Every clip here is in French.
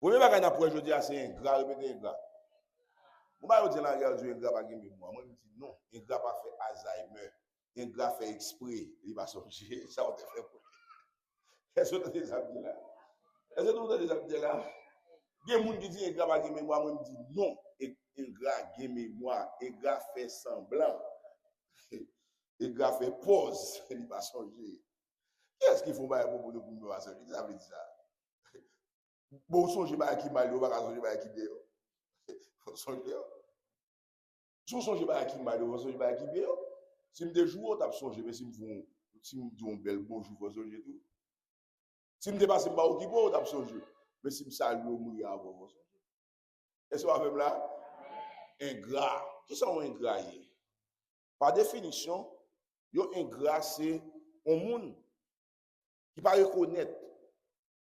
Premier bagage n'a pour aujourd'hui c'est ingrat, répéter ingrat. On va dire la guerre du ingrat pas gagner moi. Moi je dis non, ingrat pas fait Alzheimer, ingrat fait exprès, il va songer, ça on te fait pour. Est-ce que tu as déjà dit là? Est-ce que tu as déjà dit là? Il y a des gens qui disent ingrat pas gagner moi, moi je dis non, ingrat gagner moi, ingrat fait semblant. Ingrat fait pause, il va songer. Qu'est-ce qu'il faut pas pour nous pour ça veut dire ça? Bon songer pas qui mal, on va songer pas qui bien. Songer. Si vous songez pas à qui mal, vous songez pas à qui bien. Si me jour t'as songé, mais si me dit un bel bonjour, vous songez tout. Si me dépasse pas au qui bon, t'as songé. Mais si me salue au mourir avant, vous songez. Est-ce que vous avez là? Ingrat. Qui sont ingrats? Par définition, yo ingrat c'est un monde qui pas reconnaître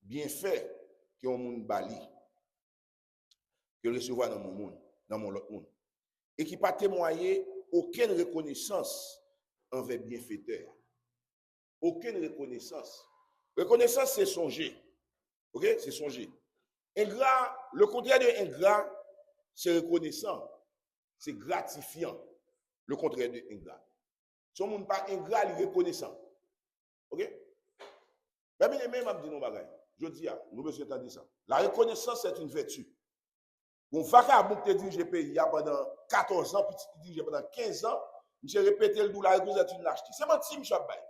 bien fait que un monde bali que recevoir dans mon monde, dans mon autre monde. Et qui pas témoigner aucune reconnaissance envers bienfaiteur. Aucune reconnaissance. Reconnaissance, c'est songer. Ok? C'est songer. Ingrat, le contraire de ingrat, c'est reconnaissant. C'est gratifiant. Le contraire de ingrat. Si on ne pas ingrat, il est reconnaissant. Ok? Mais même, je dis non, je dis, nous besoin d'entendre ça. La reconnaissance, c'est une vertu. On vagabond qui dirige le pays pendant 14 ans, puis qui dirige pendant 15 ans, je répète le la reconnaissance est une lâcheté. C'est menti, M. Abay.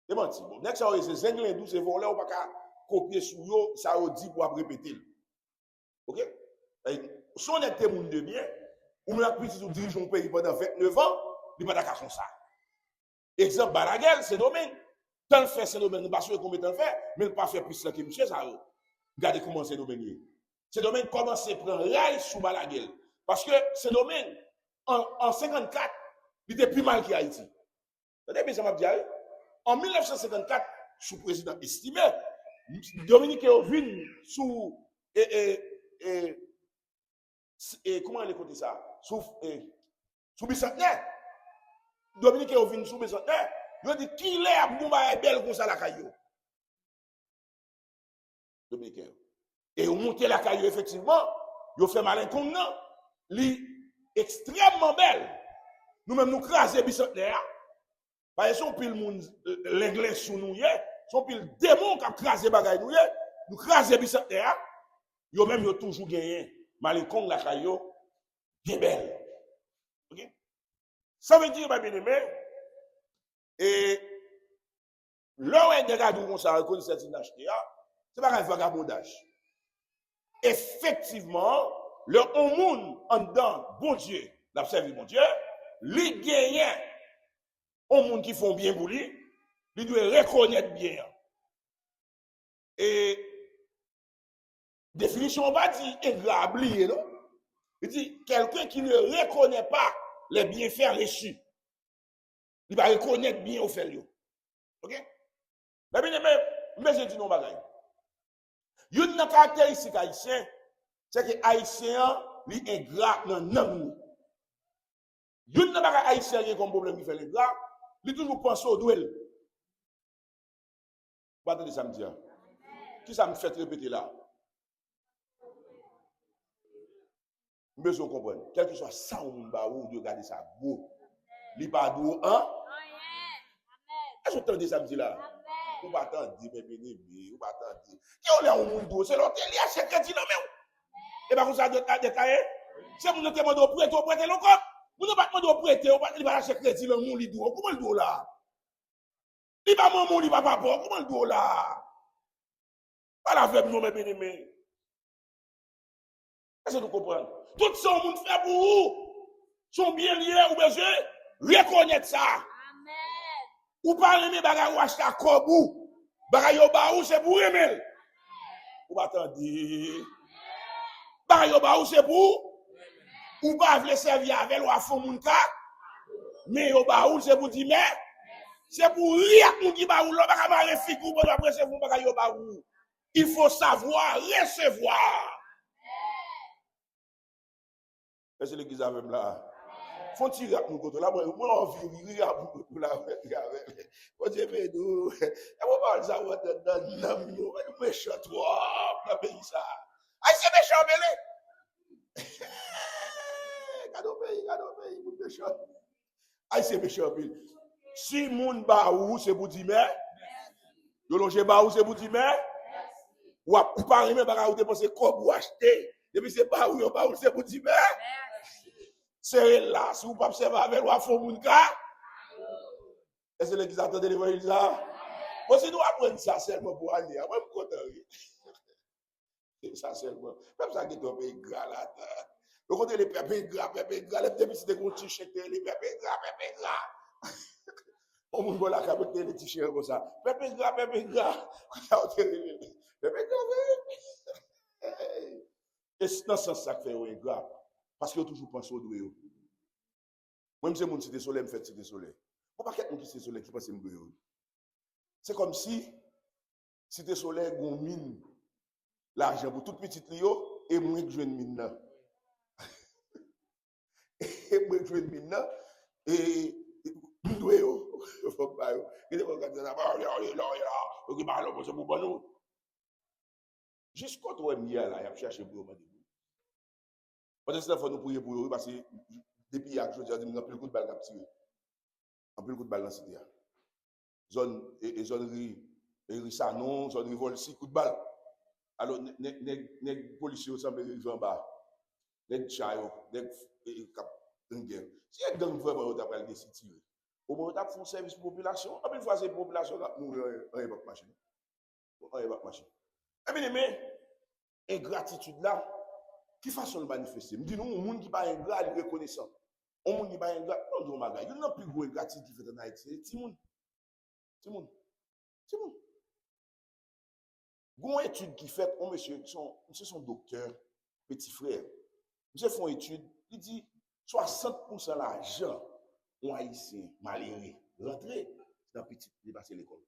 C'est menti. Bon, next ça, c'est zinglin douce, c'est volé, on ne peut pas copier sur eux, ça on dit pour répéter. Ok? Si on est témoin de bien, ou bien petit ou dirige un pays pendant 29 ans, il n'y a pas de ça. Exemple, Balaguer, c'est domaine. Tant le fait, c'est domaine, nous ne pouvons pas combien de temps fait, mais nous ne pouvons pas faire plus que M. ça. Regardez comment c'est domaine. Ce domaine commence à prendre rail sous Balaguer. Parce que ce domaine, en 54, il était plus mal qu'Haïti. Vous avez bien dit, en 1954, sous président estimé, Dominique Ovin sous comment elle écoute ça? Sous bicentenaire. Dominique Ovin sous bicentenaire. Il dit qui est à Boumba belle comme ça la caillou. Dominique. Et on monte la caillou effectivement, il fait malin comme non, li extrêmement belle. Nous-mêmes nous craser bicentenaire. Parce que son pile monde l'anglais sous nous son pile démon qui a crasé bagay nous craser bicentenaire. Yo même yo toujours gagné. Malin comme la caillou bien belle. OK? Ça veut dire bien aimé et là où est regarde comme ça reconnaît cette inacheté, c'est pas un vagabondage. Effectivement, le monde en dedans, bon Dieu, n'a servi mon Dieu, les gagnants, au monde qui font bien pour lui, il doit reconnaître bien. Et définition, on va dire ingrat, oublié, non? Il dit quelqu'un qui ne reconnaît pas les bienfaits reçus, il va reconnaître bien au fait. OK? Mais bien, je dis non, bagaille. Une caractéristique haïtien, c'est que haïtien, il est ingrat dans nous. Une n'a pas haïtien qui a comme problème qui fait l'ingrat, il toujours pense au duel. Vous attendez ça me dire. Qui ça me fait répéter là? Besoin de comprendre. Quel que soit ça ou ou de regarder ça beau. Il pas beau, hein? Est-ce que vous entendez ça me dire là? Vous pas attendre, mais béni, vous pas attendre. Qui on est au monde, c'est l'autre, il y a ce crédit là même. Et pas comme ça détaillé. C'est vous nous demandez de prêter l'encore. Vous ne pas demander de prêter, il va acheter crédit le monde, comment le dos là? Il va maman, il va papa, comment le dos là? Pas la faible, non, mais béni. Est-ce que vous comprenez? Tout ça, on fait pour vous. Sont bien liés ou besoin reconnaître ça. Amen. Ou pas aimer bagay ou acheter à Kobou. Bagay yo ba ou c'est pour aimer. Ou pas attendre. Bagay yo ba ou c'est pour ou pas vle servir avec ou à fond moun ka. Mais yo ba ou c'est pour dire mais c'est pour rire moun qui ba ou là bagay ba refik ou pas après c'est pour bagay yo ba ou. Il faut savoir recevoir. Est-ce que l'église avec là? Faut tirer à mon côté là, moi envie rire à mon côté là. Faut Dieu fait nous. Et on parle ça, on dans nous, méchant trop, dans le pays ça. Haïtien méchant, belé. Gado pays, moun méchant. Haïtien méchant, belé. Si moun ba ou, c'est pour dire, mais. Yo longe ba ou, c'est pour dire, mais. Ou pas rien, ba ou dépenser comme ou acheter. Depuis c'est pas ou, c'est pour dire, mais. C'est là, si vous ne pouvez pas observer avec vous, vous moun ka. Est-ce que l'église attend de l'évangile là? Moi, si nous apprenons ça seulement pour aller, moi, je suis content. Ça seulement. Même ça qui est un pays gras là. Vous comptez les pépés gras, les petits des petits t-shirts, les pépés gras. On vous voit la capote les t-shirts comme ça. Pépé gras. Pépé gras. Et c'est dans ce sens ça que fait gras. Parce que toujours pensé au doué. Moi, je suis cité soleil, je me fais cité soleil. Pourquoi quelqu'un qui cité soleil qui pense au doué? C'est comme si cité soleil gon mine l'argent pour toute petite lio et moi que je mine là. Et moi que je mine là et doué yo. Faut pas yo. Il est pas là là. Jusqu'au toi là, il a cherché pour moi. Parce que faut nous prier pour eux parce que depuis il y a quelque chose, il y a plus de coup de balle qui tiré. Un peu de coup de balle dans la cité. Zone Rissa non, zone vol 6 coups de balle. Alors les policiers semblent arriver en bas. Les chayo, les cap une guerre. Si il y a gang vraiment on t'a pas le tirer. Au moins on t'a fait service pour la population. En plus fois c'est population qui nous en époque machine. En époque machine. Eh bien mais ingratitude là qui façon de manifester. Me dit nous, un monde qui pas ingrat, il reconnaissant. Un monde qui pas ingrat, on dit magaï. Il n'y a plus gros ingratitude qui fait en Haïti. Ti moun. Gon étude qui fait, oh monsieur son docteur, petit frère. Monsieur font étude, il dit 60% l'argent on haïtien malheureux rentrer dans petit dépasser l'école.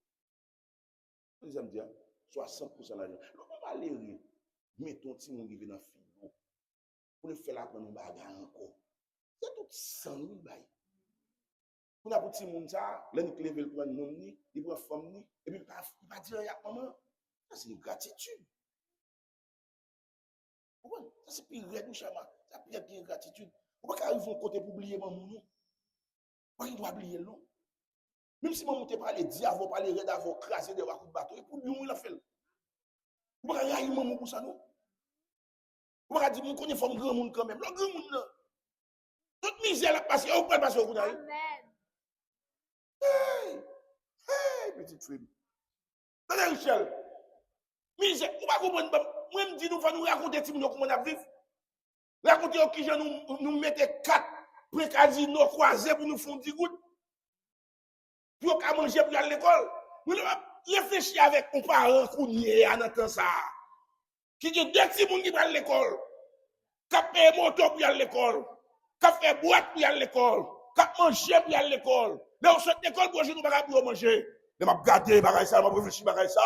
Vous allez me dire 60% l'argent. On malheureux mettons ti moun qui vient dans figo pour le faire la prendre bagarre encore. C'est tout 100 000 bail. Pour la petit moun ça, l'un qui lever le prendre nom ni, il prend femme ni et puis il pas dire à maman. C'est une gratitude. Ça c'est pire règle chama, ça pire bien gratitude. On pas arriver au côté pour oublier maman non. Pas il doit oublier non. Même si maman t'es pas les diable, pas les red avant craser de coup de bateau et pour lui il a fait. On pas railler maman pour ça non. On pas dire mon connaît forme grand monde quand même. Le grand monde là. Toute misère la passer, on pas passer au coup d'ailleurs. Amen. Hey, petite fille. Donnez Michel. Misère, on va comprendre moi me dit nous faut nous raconter comment on a vivre. Raconter qui nous mettait 4 pré-casino croisés pour nous font 10 gouttes. Puis on a manger pour aller à l'école. Nous réfléchir avec nos parents qui en entend ça. Qui dit 2 petits monde qui vont à l'école. Qui paye moto pour aller à l'école. Qui fait boîte pour aller à l'école. Qui manger pour aller à l'école. Mais on sort l'école pour nous pas pour manger. Mais m'a regarder bagaille ça, m'a réfléchir bagaille ça.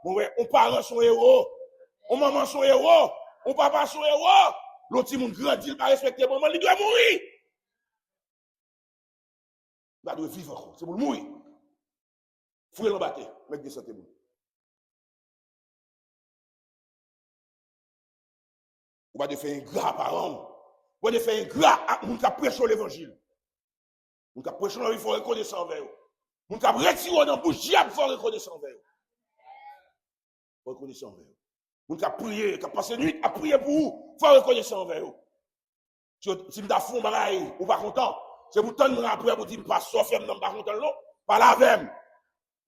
On parents sont héros. On maman sont héros. On papa sont héros. L'autre monde grandit, il pas respecter maman, il doit mourir. Il doit vivre encore, c'est pour mourir. Fouiller le bâté, mettre des santé. On va faire un gras par an. On va faire un gras à mon qui prêche l'évangile. Mon qui prêche il faut reconnaître envers eux. Mon qui retire dans bouche diable, il faut reconnaître envers eux. Reconnaissant envers eux. Vous avez prié, vous avez passé la nuit à prier pour vous, il faut reconnaître envers eux. Si vous avez fait un bagaille, vous n'êtes pas content, c'est pour tendre après, vous dites, pas sauf, vous n'êtes pas content, non, pas la même.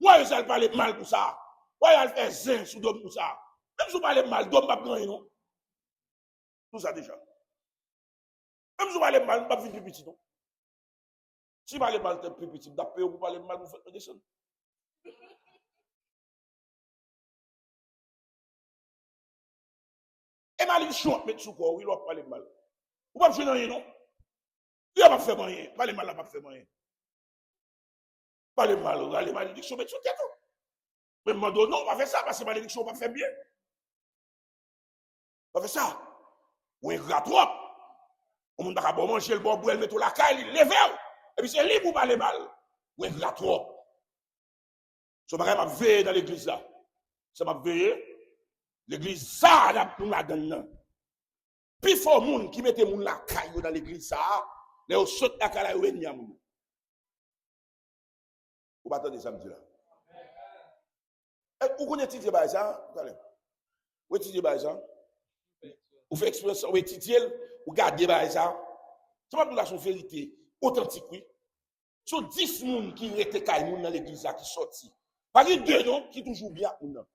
Moi, vous allez parler mal pour ça. Moi, vous allez faire zin sous l'homme pour ça. Même si vous parlez mal, l'homme ne va pas prendre, non. Tout ça déjà. Même si vous parlez mal, vous ne va pas faire plus petit, non. Si vous parlez mal, vous êtes plus petit, vous avez vous parlez mal, vous faites descendre. Et mal, chante, mettre sous quoi, oui, il va parler mal. Vous ne pouvez pas faire rien, non? Il ne va pas faire rien. Parler mal, il ne va pas faire rien. Parler mal, les malédictions, mettre sous tête. Mais non, on va faire ça, parce que les malédictions, on va faire bien. On va faire ça. Ou un gras trop. On ne va pas manger le bon bois, mettre la caille, il lève. Et puis c'est libre pour parler mal. Ou un gras trop. Ce bagage m'a veillé dans l'église là. Ça m'a veillé. L'église ça, nous la donne. Puis il faut monde qui mette moun la caillou dans l'église ça. Les saute la caillou et n'y moun. Vous m'attendez samedi là. Vous connaissez étudier par ça? Vous étudiez par ça? Vous faites expérience, vous étudiez, vous gardez par ça. C'est pas la vérité authentique, oui. Sur 10 personnes qui étaient caillou dans l'église qui sorti. Par exemple, 2 non qui toujours bien ou non.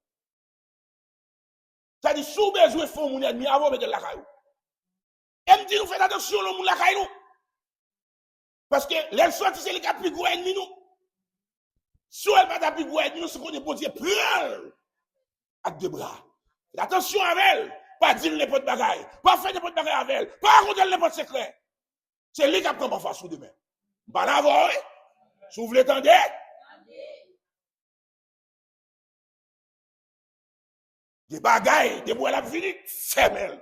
Ça dit, si vous avez besoin de faire mon ennemi avant de la caillou. Elle me dit, nous faisons attention au monde la caillou. Parce que les sorties, c'est les 4 plus gros ennemis, nous. Si elle va plus gros ennemis, nous, c'est qu'on est bon Dieu, prends avec 2 bras. Attention avec elle. Pas dire n'importe bagaille. Pas faire n'importe bagaille avec elle. Pas raconter n'importe secret. C'est lui qui apprend en face demain. Bah là, vous, si vous voulez entendre, des bagailles, des bois à la vie, fermez.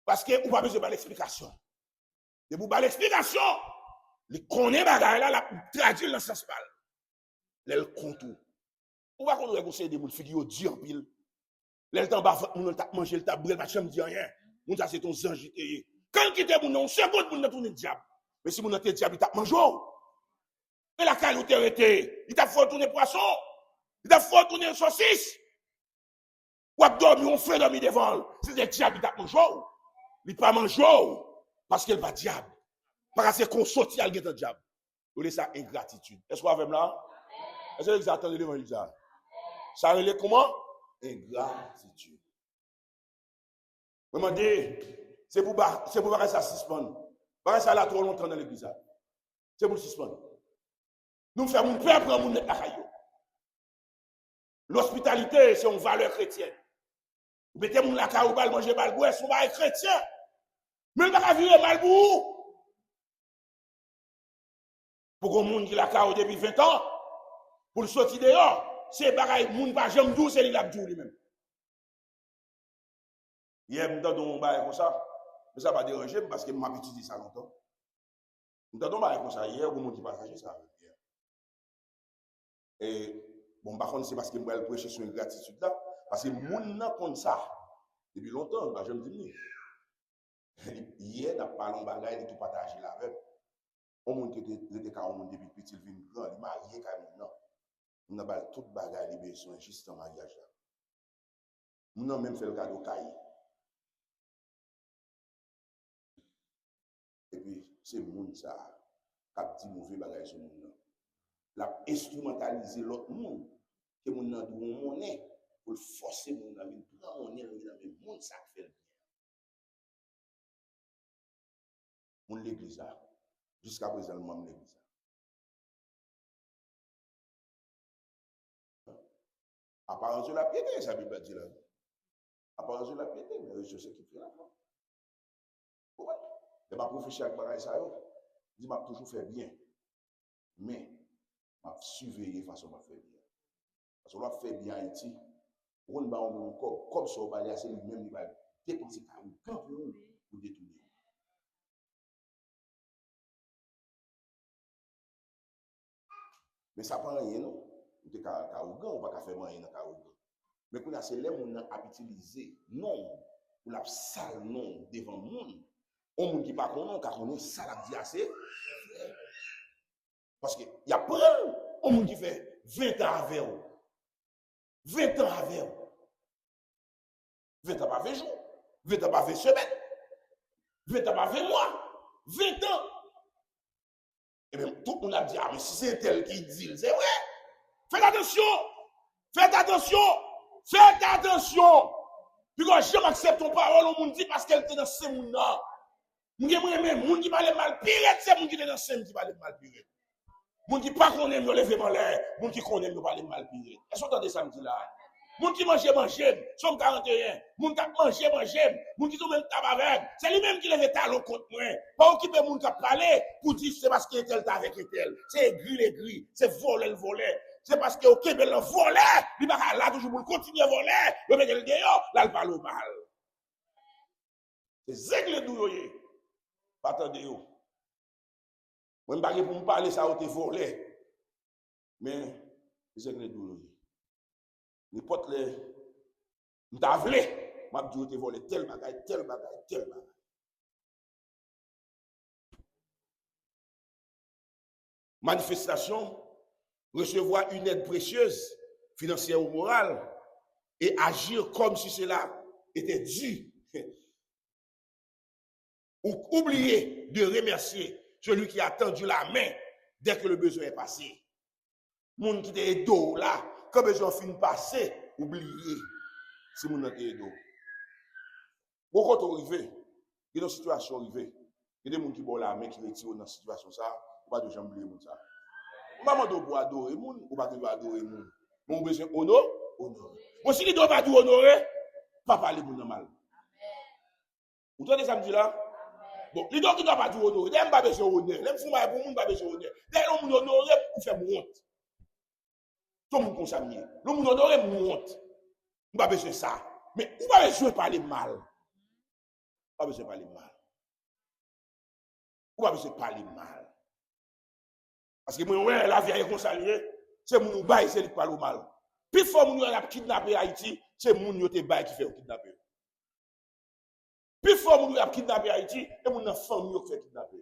Parce que vous n'avez pas besoin de l'explication. De vous l'explication, les connaît bagaille là, la traduire dans ce sens mal. Les contours. Vous va qu'on conseille des gens qui ont dit en pile. Les temps bas, on a mangé le tabouret, pas jamais dit rien. On ça c'est ton ange. Quand quitte mon nom, seconde pour tourner le diable. Mais si mon nom diable, il t'a mangé. Et la caille où t'es arrêté, il t'a fait tourner poisson, il t'a fait tourner saucisse. Ou a dormi, on fait dormir devant. C'est le diable qui t'a mangé. Il pas mangé parce qu'il va diable. Parce qu'on sortit à le diable. Vous laissez ça ingratitude. Est-ce que vous avez là? Est-ce que vous attendez l'évangile? Ça relève comment? Ingratitude. Vous me dites, c'est pour voir ça suspendre. Parce que ça là trop longtemps dans l'église. C'est pour suspendre. Nous faisons mon père prendre mon net à caillou. L'hospitalité, c'est une valeur chrétienne. Vous mettez mon la caillou, manger balbou, c'est une valeur chrétienne. Mais vous ne pouvez pas vivre balbou. Pour qu'on monde qui la caillou depuis 20 ans, pour le sortir dehors. C'est pareil, moun pas jamais dou, c'est l'abdou lui-même. Hier, nous t'entendons un comme ça, mais ça va déranger parce que m'a étudié ça longtemps. Nous t'entendons un comme ça hier, vous m'avez partagé ça avec hier. Et bon, par contre, c'est parce que moi, je prêche sur une gratitude là, parce que moun nan comme ça, depuis longtemps, bah, je me dis, hier, n'a pas parlé de bagaille, de tout partager là avec. On monde qui était quand on depuis petit, il vient grand, il marié quand même, non. On a tout bagaille les besoins juste en mariage là. On a même fait le cadeau cahier. Et puis c'est monde ça qui a dit mauvais bagaille sur monde là. La instrumentaliser l'autre monde que monde nan dit on monnaie pour forcer monde là venir prendre monnaie dans le monde ça fait le bien. Mon l'église là jusqu'à présent même l'église. Apparence de la piété, ça veut pas dire là. Apparence de la piété, mais je sais qui fait la foi. Ouais. Et ma professeur avec bagaille ça, il m'a toujours fait bien. Mais, m'a surveillé façon m'a fait bien. Parce qu'on a fait bien Haïti, on va encore, comme ça, on va aller à lui-même, il va dépenser quand pour détourner. Mais ça prend rien, non? On est arrogant, on ne va pas faire rien dans arrogant. Mais quand c'est là on a utilisé non, pour la sale non devant le monde. On ne dit pas qu'on a, car on est sale à dire assez. Parce qu'il y a plein de monde qui fait 20 ans avec vous. 20 ans avec vous. 20 ans par 20 jours. 20 ans par 20 semaines. 20 ans par 20 mois. 20 ans. Et bien, tout le monde a dit, ah, mais si c'est tel qui dit, c'est vrai. Faites attention. Faites attention. Faites attention. Puis quand je m'accepte ton parole, on me dit parce qu'elle était dans ce monde-là. Moun qui parle mal pire, c'est moun qui est dans ce monde qui parle mal pire. Moun qui pas qu'on aime le lever en l'air, moun qui qu'on aime le parler mal pire. Est-ce que vous entendez samedi là? Moun qui mange, somme 41. Moun qui mange, moun qui tout même tabac avec. C'est lui-même qui lève talon contre moi. Pas occuper moun qui parler pour dire c'est parce qu'il est tel avec tel. C'est gris, c'est voler le volet. C'est parce que au Québec, le volet, il va là toujours pour continuer à voler. Le mettre le dehors, là, il parle au mal. C'est zègle douillé. Pas attendez yo. Moi, je ne vais pas pour me parler, ça a été volé. Mais, C'est que les douloureux. N'importe les. M'ta vle, m'a dit te volé tel bagage, tel bagage, tel bagage. Manifestation, recevoir une aide précieuse, financière ou morale, et agir comme si cela était dû. Ou oublier de remercier celui qui a tendu la main dès que le besoin est passé. Moun qui te dos là, quand besoin fin passé, oublier si moun te dos. Quand on arrive, il y a une situation arrivée, il y a des gens qui ont la main qui retirent dans cette situation ça, pas de jambe oublier ça. Maman doit pas adorer moun, ou pas adorer moun. Mon besoin honor. Moi si il doit pas honorer, pas parler moun mal. Vous entendez ça me dit là? Bon, il doit pas honorer, il pas besoin honneur, il faut pas pour moun pas besoin honneur. Dès que moun honorer pour faire honte. Tout le monde consamé. Le monde honorer mon honte. On pas besoin ça. Mais on pas besoin parler mal. Pas besoin parler mal. On pas besoin parler mal. Parce que moi, ouais, la vie est consalée, c'est mon bail, c'est qui parle mal. Puis fort mon a kidnappé Haïti, c'est mon yo te bail qui fait kidnapper. Puis fort mon a kidnappé Haïti, et mon famille qui fait kidnapper.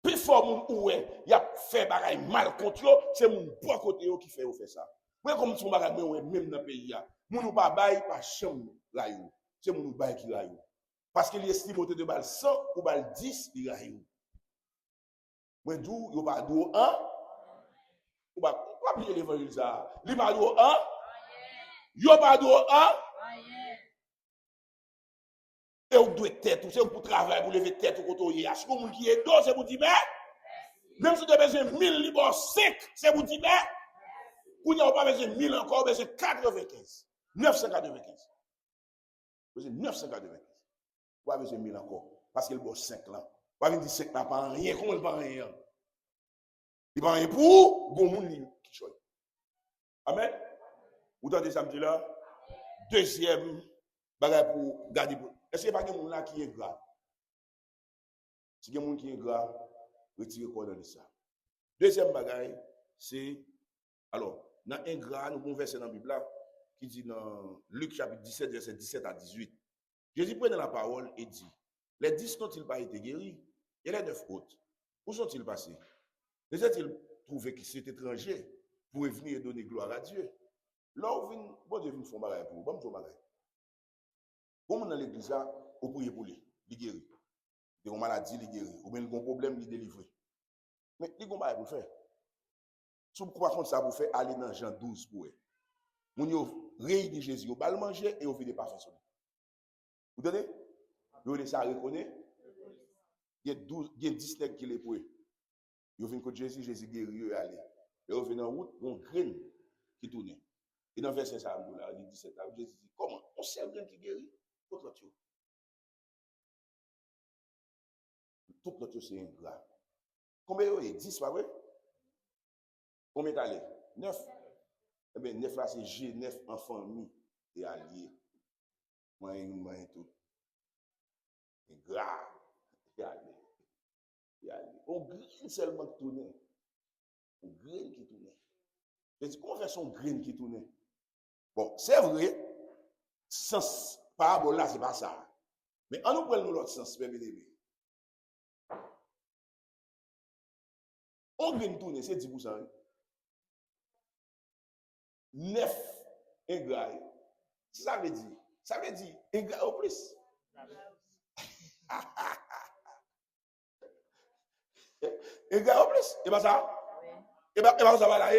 Puis fort mon oué, y a fait bagaille mal contre yo, c'est mon bon côté qui fait ça. Moi comme son bagaille même dans pays là, mon pas bail pas chambre là yo. C'est mon bail qui là yo. Parce qu'il estime de balle 100 ou balle 10 il là yo. Moi d'où yo pas d'où 1 ou pas oublier l'évangile ça. Li pas d'où 1 yo pas d'où 1 et on doit tête, c'est pour travailler pour lever tête au côté est-ce que moun qui est dos c'est pour dire même si tu as besoin 1000 libre 5 c'est pour dire ou n'a pas besoin 1000 encore besoin 95 995 besoin 995 pas besoin 1000 encore parce qu'il bosse 5 là pas venir dire 5 n'a pas rien comment il pas rien il pas rien pour bon monde qui choisit amen vous entendez ça me dit là deuxième bagage pour garder est-ce qu'il n'y a pas de monde là qui est grave si il y a des gens qui est grave retirez quoi dans ça deuxième bagage c'est alors dans ingrat nous conversons dans la Bible là qui dit dans Luc chapitre 17 verset 17 à 18 Jésus prend la parole et dit les 10 n'ont-ils pas été guéris et les 9 autres où sont-ils passés les ont-ils trouvé qu'ils étaient étrangers pour venir et donner gloire à Dieu là où vient bon Dieu vient faire bagage pour bon bagage comme dans l'église là on prie pour lui guérir il a une maladie il guérir ou bien il a un problème il délivrer mais il a un bagage pour faire si vous croyez ça pour faire aller dans Jean 12 pour eux moun yo réunit Jésus au bal manger et au fait des parfums sur lui vous donnez vous laissez ça reconnaître il y a 10 nègres qui les pour eux ils viennent contre Jésus guérit et aller et au venant en route on graine qui tourne et dans verset 5 là dit 17 là Jésus dit comment on sait graine qui guérit tout l'autre c'est ingrat combien il y a 10 pas vrai combien t'allez 9 eh bien 9 là c'est G 9 en famille et allié moi tout ingrat et allié on graine seulement qui tourne on graine qui tourne je dis comment faire son graine qui tourne bon c'est vrai sens parabole là c'est pas ça mais on nous prend l'autre sens bien aimé on graine tourner c'est 10% 9 ingrat ça veut dire ingrat au plus ingrat au plus et pas ça et pas ça va là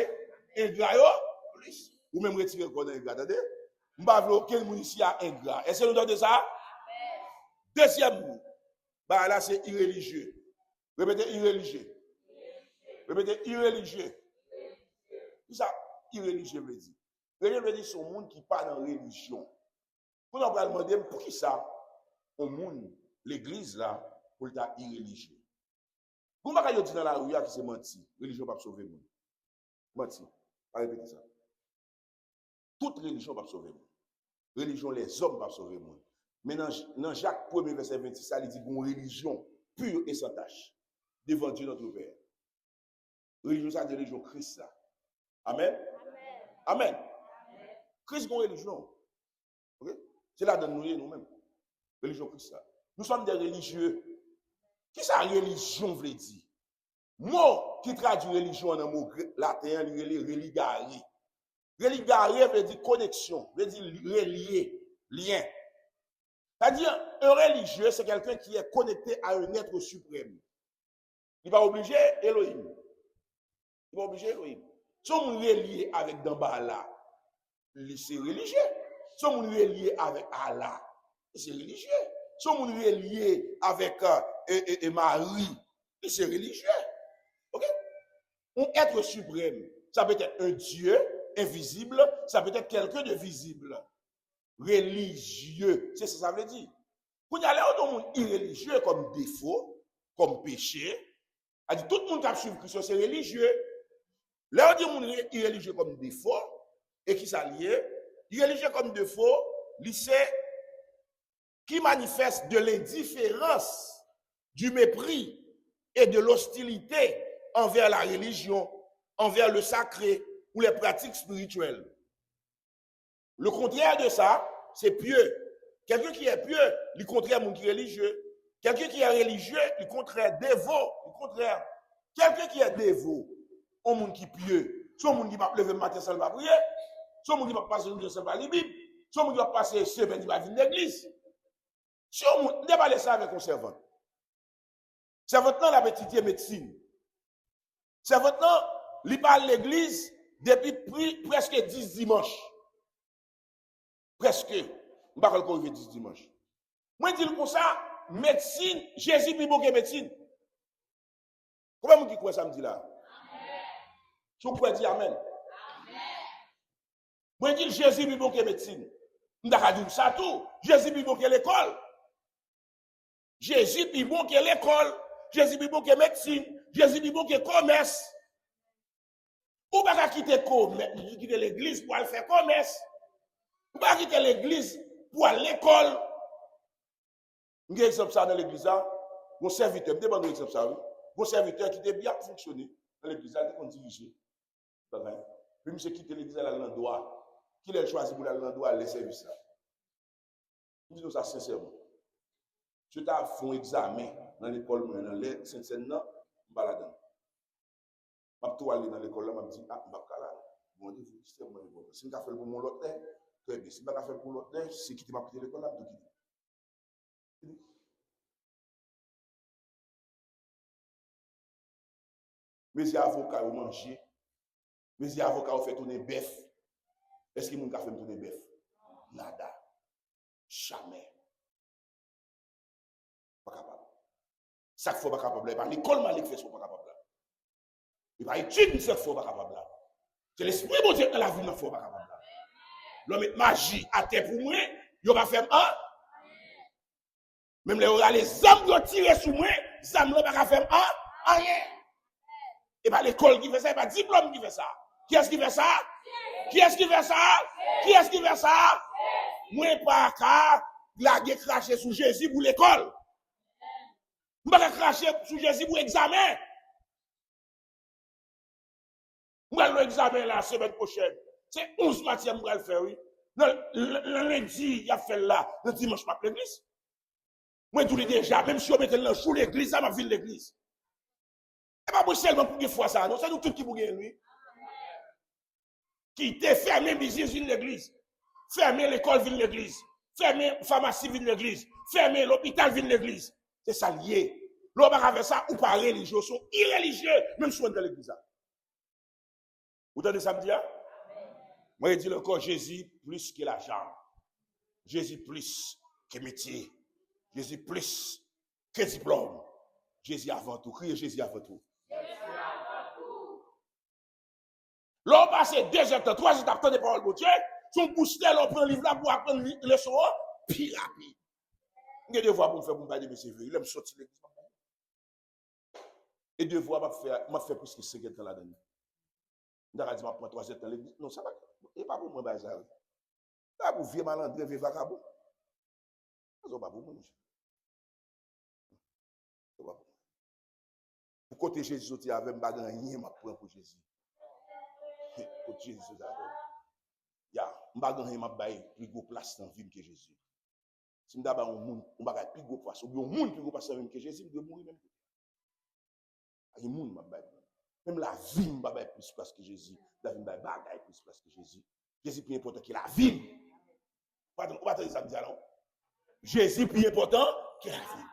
ingrat au plus ou même retirer quoi dans ingrat attendez m'pa vle aucun moun ici a ingrat est-ce que nous entendez ça deuxième bah là c'est irréligieux répétez irréligieux tout ça irréligieux veut dire religieux veut dire son monde qui pas dans religion pour nous va demander pour qui ça au monde l'église là pour ta irréligieux vous pas dire dans la rue qui c'est menti religion pas sauver monde menti pas répéter ça toute religion pas sauver monde religion les hommes pas sauver monde mais dans Jacques 1er verset 26 ça il dit une religion pure et sans tache devant Dieu notre Père Religion, ça, c'est religion Christ. Ça. Amen. Amen. Christ, c'est une religion. Okay? C'est là de nous-mêmes. Religion Christ. Ça. Nous sommes des religieux. Qui ça, religion, veut dire? Mot qui traduit religion en un mot latin, religare. Religare veut dire connexion, veut dire relier, lien. C'est-à-dire, un religieux, c'est quelqu'un qui est connecté à un être suprême. Il va obliger Elohim. Il va obliger Elohim. Si on est lié avec Dambala, c'est religieux. Si on est lié avec Allah, c'est religieux. Si on est lié avec Marie, c'est religieux. Ok? Un être suprême, ça peut être un Dieu invisible, ça peut être quelqu'un de visible. Religieux, c'est ça que ça veut dire. Quand il y a un monde irréligieux comme défaut, comme péché, tout le monde qui a suivi Christ, c'est religieux. Là, on dit monde irréligieux comme défaut, et qui s'allie, irréligieux comme défaut, c'est qui manifeste de l'indifférence, du mépris et de l'hostilité envers la religion, envers le sacré ou les pratiques spirituelles. Le contraire de ça, c'est pieux. Quelqu'un qui est pieux, le contraire monde qui est religieux. Quelqu'un qui est religieux, le contraire dévot, le contraire. Quelqu'un qui est dévot, un monde qui est pieux, soit un monde qui va lever le matin sans va prier, soit un monde qui va passer une journée sans va lire la Bible, soit un monde qui va passer une semaine qui va venir à l'église. Si on ne va pas laisser avec un servant. Servant là, la petite médecine. Servant là, il parle l'église depuis presque 10 dimanches. Presque. Je ne sais pas quand il 10 dimanches. Moi, je dis comme ça, médecine, Jésus plus bon que médecine. Comment vous dites quoi ça me dit là? Amen. Si vous pouvez dire Amen. Amen. Moi, je dis Jésus plus bon que médecine. Je ne dire ça tout. Jésus plus bon que l'école. Jésus plus bon que l'école. Jésus plus bon que médecine. Jésus plus bon que commerce. Ou pas quitter l'église pour aller faire commerce. Ou pas quitter l'église pour aller à l'école. Vous avez un exemple ça dans l'église. Mon serviteur, je demande un exemple ça. Mon serviteur qui était bien fonctionné dans l'église, il était dirigé. Puis, monsieur quitte l'église à l'endroit. Qui l'a choisi pour aller à l'endroit, les services là. Je dis ça sincèrement. Je t'ai fait un examen dans l'école, dans les Saint-Saint-Nan, je vais là-dedans. Je vais aller dans l'école, je me dis, ah, je vais là. Bon, je dis, c'est moi. Si je fais pour mon lot, très bien. Si je fais pour l'autre, c'est qui m'a quitté l'école, là, je quitte. Mes avocats ont mangé. Mes avocats ont fait tourner bœuf. Est-ce que mon a fait tourner bœuf? Nada. Jamais. Pas capable. Chaque fois pas capable. Et par l'école Malik fait ça pas capable. Et par étude cette fois pas capable. C'est l'esprit bon Dieu dans la vie, il faut pas capable. L'homme magie à terre pour moi, il va faire un. Même les âmes qui tirent sur moi, les âmes ne vont pas faire un. Rien. Et pas l'école qui fait ça, et pas le diplôme qui fait ça. Qui est-ce qui fait ça? Qui est-ce qui fait ça? Qui est-ce qui fait ça? Moi, pas qu'à blaguer cracher sur Jésus pour l'école. Moi, pas cracher sur Jésus pour l'examen. Moi, l'examen la semaine prochaine. C'est 11 matières que je vais faire, oui. Le lundi, il a fait là. Le dimanche, pas l'église. Moi, tout déjà, même si on mettait le chou l'église, ça m'a vu l'église. Et pas pour seulement pour des fois ça, non, c'est nous tous qui pour lui. Qui était fermé business vient l'église, fermé l'école vient l'église, fermé pharmacie vient l'église, fermé l'hôpital vient l'église. C'est ça lié. L'on va faire ça ou pas religieux, sont irréligieux, même si on est dans l'église. Vous entendez ça me dire? Moi, je dis encore Jésus plus que l'argent. Jésus plus que métier. Jésus plus que diplôme. Jésus avant tout. Criez Jésus avant tout. L'on passe 2 heures, 3 heures d'attendre des paroles de Dieu. Son booster, l'on prend le livre là pour apprendre le leçon. Puis rapide. Il y a 2 fois pour me faire pour me parler de mes CV. Il aime sortir l'église. Et 2 fois, m'a fait plus que 5 ans là-dedans. Il a dit, m'a prend 3 heures dans l'église. Non, ça va. Et pas pour moi, ça. Pas pour vieux malandré, vieux vagabond. Ça va pas pour moi. Pour Côté Jésus sorti avec pas rien m'a prend pour Jésus. Côté Jésus sorti avec. Ya, pas rien m'a bail plus gros place dans vie que Jésus. Si m'da ba un monde, on va plus gros place, ou bien un monde plus gros place même que Jésus, de mourir même. Il monde m'a bail. Même la vie m'a bail plus place que Jésus. La vie m'a bail plus place que Jésus. Jésus plus important que la vie. Pardon, on va te dire ça non. Jésus plus important que la vie.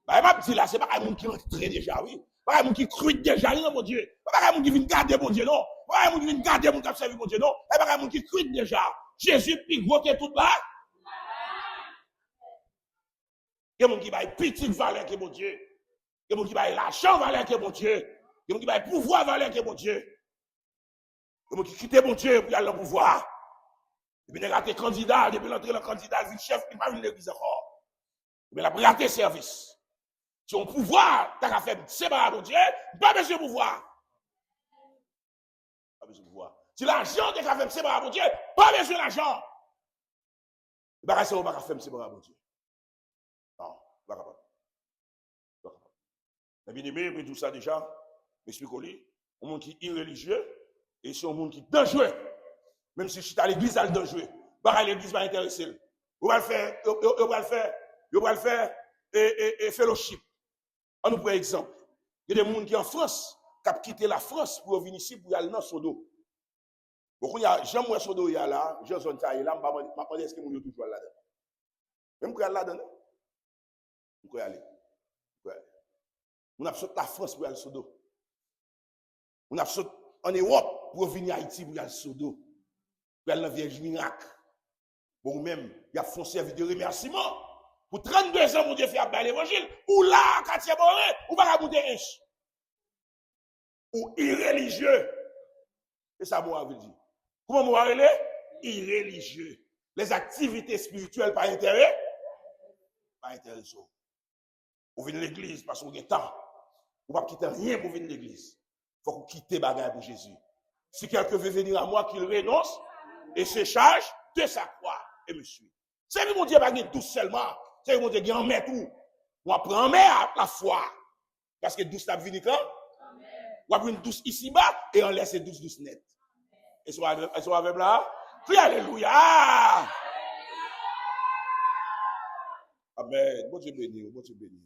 Bah, m'a dit là, c'est pas un monde qui rentre déjà, oui. Pas un monde qui crute déjà, non, mon Dieu. Pas un monde qui vient garder, mon Dieu, non. Pas un monde qui vient garder, mon cap mon Dieu, non. Pas un monde qui crute déjà. Jésus plus gros que tout là. Il y a un monde qui va petite valeur que mon Dieu. Il y a un monde qui va l'argent valeur que mon Dieu. Il y a un monde qui va pouvoir valeur que mon Dieu. Il y a un monde qui quitte mon Dieu pour aller au pouvoir. Et puis, il y a des candidats, depuis l'entrée le candidat, le chef, il va venir l'église encore. Mais il a raté service. Si on pouvoir, tu as fait séparer mon Dieu, pas besoin de pouvoir. Pas besoin de pouvoir. Si l'argent tu as fait séparer mon Dieu, pas besoin d'argent. Il va rester au pas faire séparer mon Dieu. Non, pas capable. Pas capable. Mais bien aimé, mais tout ça déjà, m'explique-le. Un monde qui est irréligieux et c'est un monde qui est dangereux. Même si je suis à l'église, elle est dangereux. Bah, l'église va intéresser. On va le faire, et fellowship. On nous prend exemple. Il y a des gens qui en France, qui ont quitté la France pour venir ici pour aller dans Sodo. Beaucoup il y a Jean moi Sodo il y a là, Jean zone ça il là, m'a demandé est-ce que mon toujours là-dedans. Même pour aller là-dedans. On peut aller. On a sauté la France pour aller Sodo. On a sauté en Europe pour venir à Haïti pour aller Sodo. Pour aller dans Vierge Miracle. Bon même, il y a fait un service de remerciement. Pour 32 ans, mon Dieu fait à l'évangile. Ou là, quand il est mort, ou pas à monter riche. Ou irréligieux. Et ça, moi, veut dire. Comment moi, elle est? Irréligieux. Les activités spirituelles par intérêt? Par intérêt. Vous venez de l'église parce que vous avez temps. Vous ne pouvez pas quitter rien pour venir de l'église. Il faut que vous quittez bagaille pour Jésus. Si quelqu'un veut venir à moi, qu'il renonce et se charge de sa croix et me suit. C'est lui, mon Dieu, pas douce seulement. C'est lui, mon Dieu, qui en met tout. On prend en mer la foi. Parce que douce, ça vient quand? On prend une douce ici-bas et on laisse douce net. Et soit avec là? Crie alléluia! Amen. Bon Dieu béni, bon Dieu béni.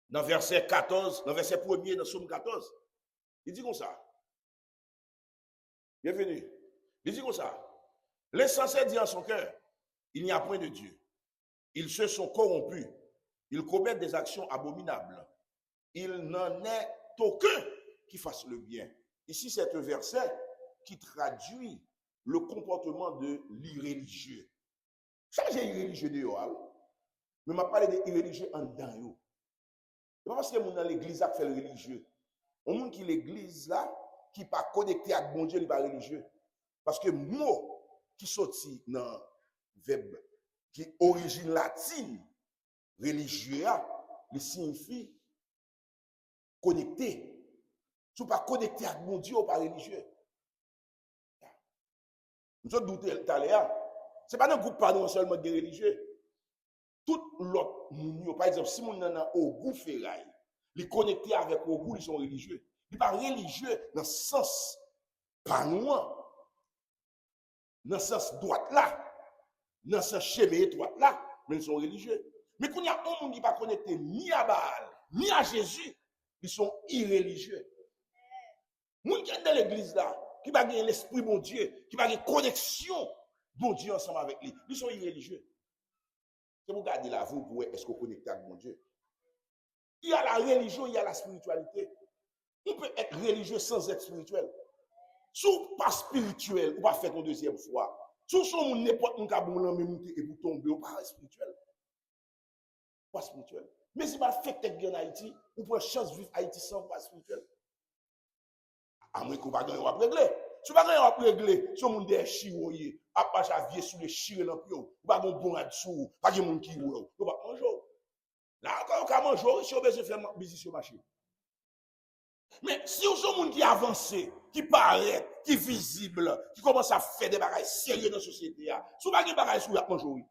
Dans verset 14, dans verset 1er, dans Somme 14, il dit comme ça. Bienvenue. Il dit comme ça. L'essentiel dit en son cœur, il n'y a point de Dieu. Ils se sont corrompus. Ils commettent des actions abominables. Il n'en est aucun qui fasse le bien. Ici, c'est un verset qui traduit le comportement de l'irréligieux. Ça, j'ai irréligieux dehors, mais je parle de irréligieux en dedans. Ce n'est pas parce que dans l'église a fait le religieux. On monde qui l'église là, qui n'est pas connecté avec bon Dieu, il n'est pas religieux. Parce que le mot qui sorti dans le verbe, qui est origine latine, religieux, il signifie connecté. Si vous ne pas connecté avec mon Dieu, vous pas religieux. Nous avons douté tout à l'heure. Ce n'est pas un groupe pardon seulement des religieux. Tout l'autre monde, par exemple, si mon nana au goût ferraille, les connectés avec au goût, ils sont religieux. Ils ne sont pas religieux dans le sens pas loin, dans le sens droite là, dans le sens chemin étroit là, mais ils sont religieux. Mais quand il y a un monde qui n'est pas connecté ni à Baal, ni à Jésus, ils sont irréligieux. Les gens qui sont dans l'église là, qui n'ont pas l'esprit bon Dieu, qui n'ont pas une connexion bon Dieu ensemble avec lui, ils sont irréligieux. Si vous regardez la vie, vous pouvez est-ce que vous connectez avec mon Dieu? Il y a la religion, il y a la spiritualité. On peut être religieux sans être spirituel. Si vous n'êtes pas spirituel, vous ne pouvez pas faire une deuxième fois. Si vous n'êtes pas monter et vous tomber, vous ne pouvez pas être spirituel. Pas spirituel. Mais si vous faites quelque chose en Haïti, vous pouvez chance de vivre Haïti sans pas spirituel. À moins que vous ne pouvez pas régler. Si vous ne pouvez pas régler, si vous avez des chiroyers, à pas chavier sur les chirés dans le pied, vous n'avez pas bon là-dessous, pas de monde qui vous ne pas manger. Là, quand vous manger, si vous avez besoin de faire business sur le marché. Mais si vous avez un monde qui avance, qui paraît, qui est visible, qui commence à faire des bagages sérieux dans la société, si vous avez des bagages sur la manger,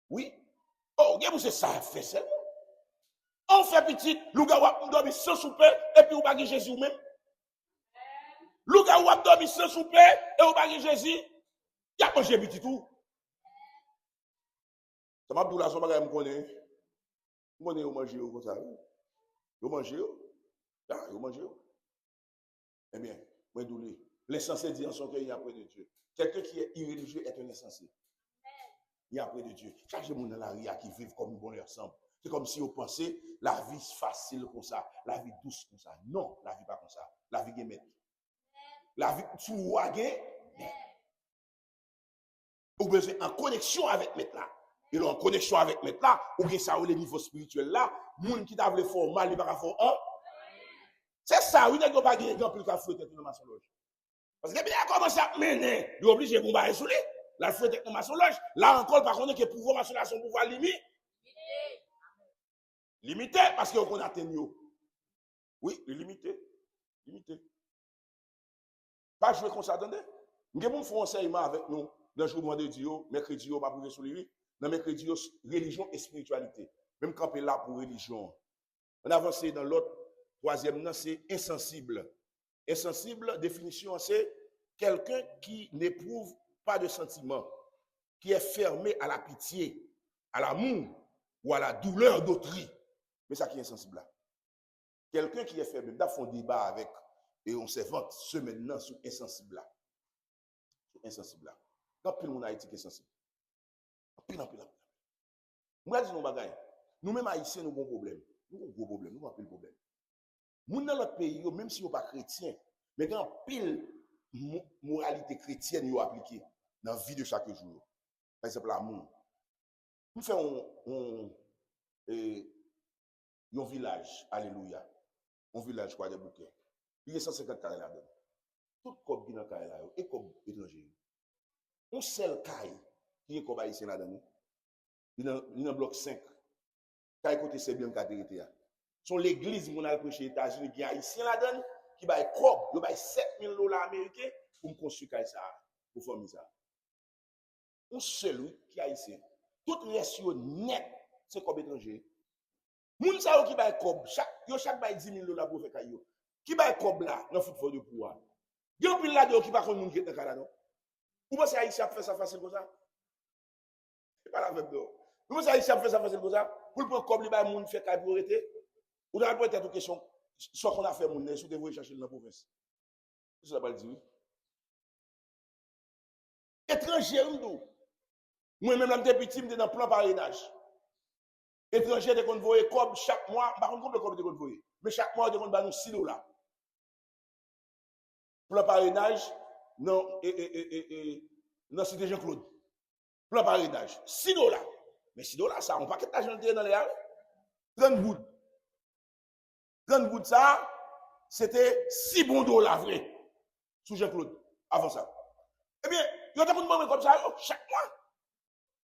oui. Oh, regardez, c'est ça, fait seulement. On fait petit, louga ou dormi sans souper, et puis ou pas Jésus ou même. Louga ou dormi sans souper, et ou pas Jésus, il a mangé petit tout. Ça m'a dit là, ça m'a dit, je connais, vous mangez comme ça. Vous mangez, vous mangez. Eh bien, moi, doulé. L'insensé dit en son cœur, il y a près de Dieu. Quelqu'un qui est irréligieux est un insensé. Il y a près de Dieu. Chaque jour, dans la rue qui vivent comme bon leur semble. C'est comme si vous pensez la vie facile comme ça, la vie douce comme ça. Non, la vie pas comme ça. La vie est maître. La vie, tu vois, vous besoin en connexion avec maître là. Et en connexion avec maître là, ou bien ça, ou les niveaux spirituels là, moun qui t'a voulu faire mal, il va faire un. C'est ça, oui, n'est pas gagné grand plus qu'à fouetter dans ma loge. Parce que bien, il a commencé à mener, il est obligé de combattre sous lui. La fouetter dans ma loge. Là encore, par contre, que le pouvoir maçonnique son pouvoir limité. Limité, parce qu'on a atteint. Oui, limité. Limité. Pas jouer comme ça, attendez. Nous avons fait un enseignement avec nous, dans le jour de Dieu, mercredi, on va prier sur lui. Dans mercredi, religion et spiritualité. Même quand on est là pour religion. On avance dans l'autre, troisième, c'est insensible. Insensible, définition, c'est quelqu'un qui n'éprouve pas de sentiment, qui est fermé à la pitié, à l'amour ou à la douleur d'autrui. Mais ça qui est insensible là. Quelqu'un qui est fermé, nous avons un débat avec, et on s'invente ce maintenant sur insensible là. Sur insensible là. Quand plus le monde a été insensible. Pile. Moi, je dis nos bagailles. Nous-mêmes haïtiens, nous avons un problème. Nous avons un gros problème. Nous avons un problème. Nous, dans notre pays, même si nous ne sommes pas chrétiens, mais quand pile moralité chrétienne nous appliquée dans la vie de chaque jour. Par exemple, l'amour. Nous faisons un village, alléluia. Un village, quoi, des bouquets. Il y a 150 carrés là-dedans. Tout comme qui dans le carré là, et comme étranger. Un seul carré qui est comme haïtien là-dedans. Il est en bloc 5. Carré côté c'est bien caractérisé. Son l'église, mon a prêché aux États-Unis, qui est haïtien là-dedans, qui va être cob, il va $7,000 américains pour me construire ça, pour former ça. Un seul qui est haïtien. Tout le reste net, c'est comme étranger. Moun sa qui va être cob, chaque bail $10,000 pour faire caillou. Qui va être cob là, dans le football de pouvoir. Il y a un pile là-dedans qui va contre moun qui est dans le Canada. Vous pensez que haïtien fait ça facile comme ça? C'est pas la même chose. Vous pensez que haïtien fait ça facile comme ça? Pour le prendre cob, il va moun faire caillou pour arrêter. Ou dans la peut-être une question, soit qu'on a fait mon nez, soit vous chercher dans la province. C'est ça, pas le dire. Étranger, moi-même, là, depuis petit, je suis dans le plan parrainage. Étranger, dès qu'on voit comme chaque mois, par contre, combien de qu'on voit, mais chaque mois, on va nous $6. Plan parrainage, non, non, c'était Jean-Claude. Plan parrainage, $6. Mais $6, ça, on pas qu'être d'argent dans les halles. 30 gouttes. 30 gouttes, ça, c'était $6 bons vrai, sous Jean-Claude, avant ça. Eh bien, il y a des gens comme ça, chaque mois.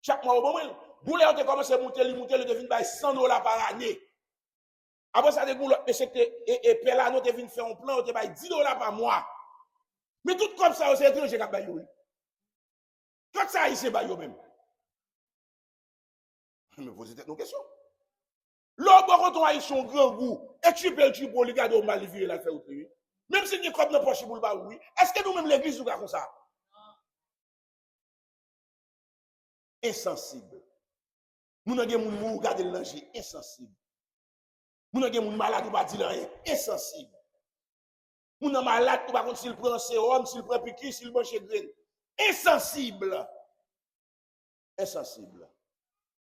Chaque mois, au moment où vous avez commencé à monter, le devine $100 par année. Après ça, et Pelano devine faire un plan, vous avez $10 par mois. Mais tout comme ça, c'est étranger qui a payé. Quand ça, il s'est payé même. Mais posez nos questions. L'homme, quand on a son grand goût, et tu peux le pour le garder au mal vivre, la faire au pays. Même si il y a comme dans poche pour le bas, oui. Est-ce que nous-mêmes, l'église, nous comme ça? Insensible. Nous n'avons pas regardé le danger, insensible. Nous n'avons pas malade, nous ne dire rien, insensible. Nous n'avons pas malade, nous ne pas s'il prend sérum, s'il prend piqûre, s'il mange graine. Insensible. Insensible.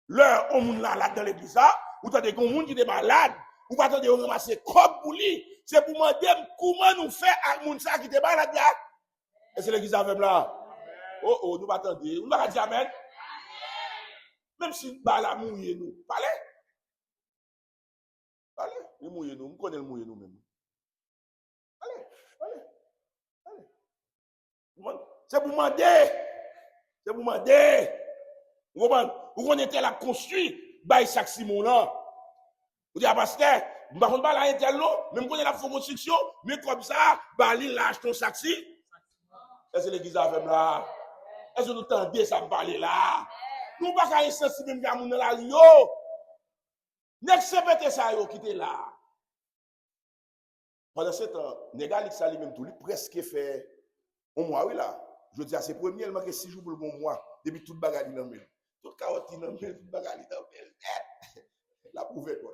L'heure où nous là dans l'église, vous avez des gens qui sont malades, vous pas attendre de ramasser comme pour lui. C'est pour demander comment nous faire à moun ça qui est malade là. Et c'est l'église avec là. Oh, nous pas attendre. Nous pas dire amen. Même si nous la mouiller nous. Parlez. Nous mouiller nous, nous connaissons le mouiller nous même. Allez. C'est pour demander. C'est pour demander. Vous connaissez la construit, by chaque Simon là. Vous dites, pasteur, nous ne pas la intello, même quand il y a la construction, mais comme ça, il lâche ton saxi. Est-ce que l'église a fait là? Est-ce que nous tendez ça me parler là? Nous ne pouvons pas insensible même à mon la rio. Nek CPT ça yo qui était là. Pendant ce temps, Négal ça lui même tout, lui presque fait un mois oui là. Je dis c'est premier, il manque 6 jours pour le bon mois depuis toute bagarre dans le toute carotte dans le toute bagarre dans le la prouvé quoi.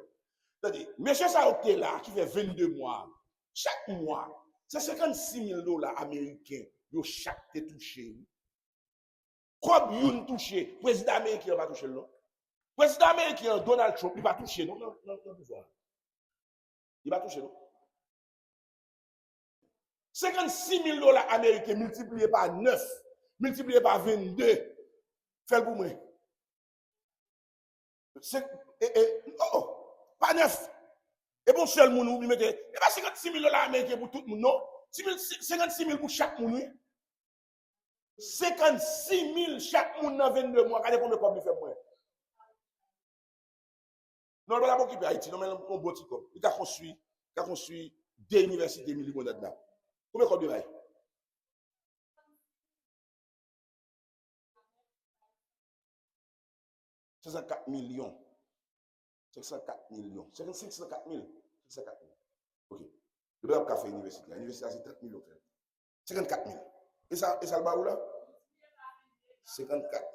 C'est-à-dire, monsieur ça était là qui fait 22 mois. Chaque mois, c'est 56 000 $ américains yo chaque te touché. Comme yon touché, président américain va toucher non. Président américain Donald Trump, il va toucher non pouvoir. Il va toucher non. 56 000 $ américains multipliés par 9, multipliés par 22, fait le pour moi. Pas 9. Et pour seul monde, vous mettez, et pas 56 000 $ américains pour tout le monde, non. 56 000 pour chaque monde. 56 000 chaque monde dans 22 mois. Regardez combien de fois il fait moins. Non, il ne va pas occuper Haïti, non, mais on boit comme. Il a construit 2 universités millionnaires là. Combien de fois il 64 millions. 504 millions. 504 000. 504 000. Ok. Le blanc café université. L'université, c'est 30 millions. 54 000. Et ça le bas où là? 54.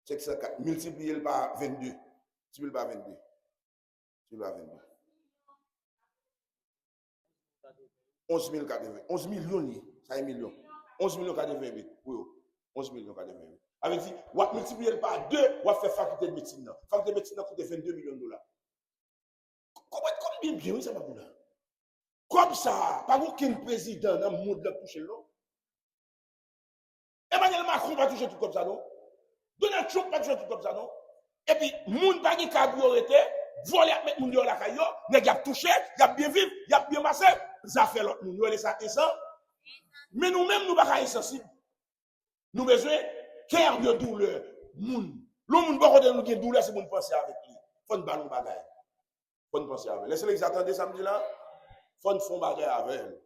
504. Multiplié par 22. Multiplié par 22. Multiplié par 22. 11 080. 11 millions. Ça est millions. 11 millions 88. Oui. 11 millions 88. Avec dit, on va multiplier par 2, on va faire faculté de médecine. Faculté de médecine coûte 22 millions de $. Combien bien, oui, ça va là. Comme ça, pas aucun président dans le monde qui a touché là. Emmanuel Macron va toucher tout comme ça, non? Donald Trump va toucher tout comme ça, non? Et puis, moun pa ki kabou arrêté, volé avec moun yo la kayo, nèg y a touché, y a bien vivre, y a bien massé, ça fait l'autre moun, yo ça instant. Mais nous-mêmes, nous pas insensibles. Nous besoin cœur de douleur, moun. Le moun pas côté nous qui douleur, c'est moun penser avec lui. Faut nous ballon bagaille. Faut nous penser avec. Laissez-les attendre samedi là. Faut nous font bagaille avec elle.